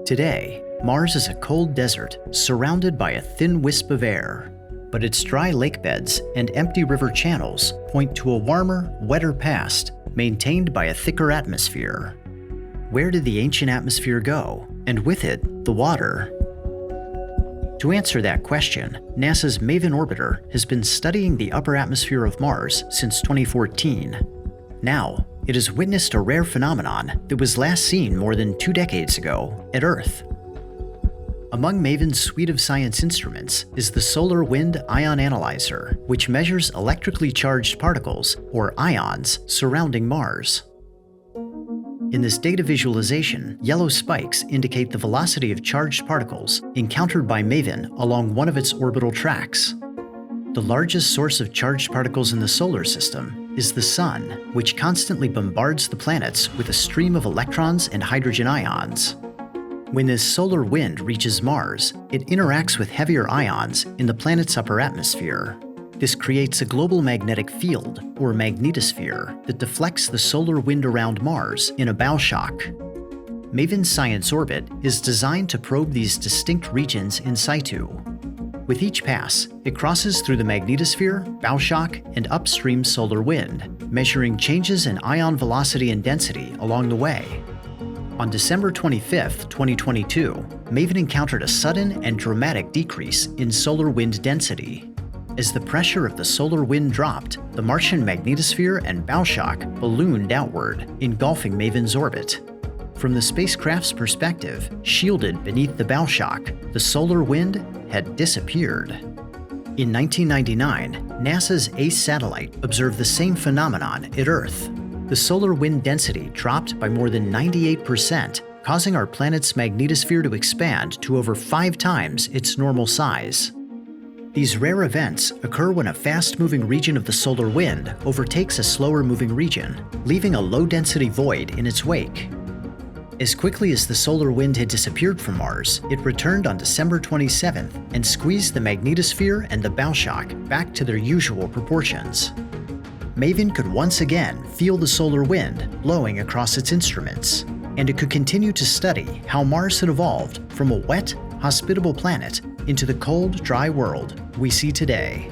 Today, Mars is a cold desert surrounded by a thin wisp of air, but its dry lake beds and empty river channels point to a warmer, wetter past maintained by a thicker atmosphere. Where did the ancient atmosphere go, and with it, the water? To answer that question, NASA's MAVEN orbiter has been studying the upper atmosphere of Mars since 2014. Now, it has witnessed a rare phenomenon that was last seen more than 2 decades ago at Earth. Among MAVEN's suite of science instruments is the Solar Wind Ion Analyzer, which measures electrically charged particles, or ions, surrounding Mars. In this data visualization, yellow spikes indicate the velocity of charged particles encountered by MAVEN along one of its orbital tracks. The largest source of charged particles in the solar system is the Sun, which constantly bombards the planets with a stream of electrons and hydrogen ions. When this solar wind reaches Mars, it interacts with heavier ions in the planet's upper atmosphere. This creates a global magnetic field, or magnetosphere, that deflects the solar wind around Mars in a bow shock. MAVEN's science orbit is designed to probe these distinct regions in situ. With each pass, it crosses through the magnetosphere, bow shock, and upstream solar wind, measuring changes in ion velocity and density along the way. On December 25, 2022, MAVEN encountered a sudden and dramatic decrease in solar wind density. As the pressure of the solar wind dropped, the Martian magnetosphere and bow shock ballooned outward, engulfing MAVEN's orbit. From the spacecraft's perspective, shielded beneath the bow shock, the solar wind had disappeared. In 1999, NASA's ACE satellite observed the same phenomenon at Earth. The solar wind density dropped by more than 98%, causing our planet's magnetosphere to expand to over 5 times its normal size. These rare events occur when a fast-moving region of the solar wind overtakes a slower-moving region, leaving a low-density void in its wake. As quickly as the solar wind had disappeared from Mars, it returned on December 27th and squeezed the magnetosphere and the bow shock back to their usual proportions. MAVEN could once again feel the solar wind blowing across its instruments, and it could continue to study how Mars had evolved from a wet, hospitable planet into the cold, dry world we see today.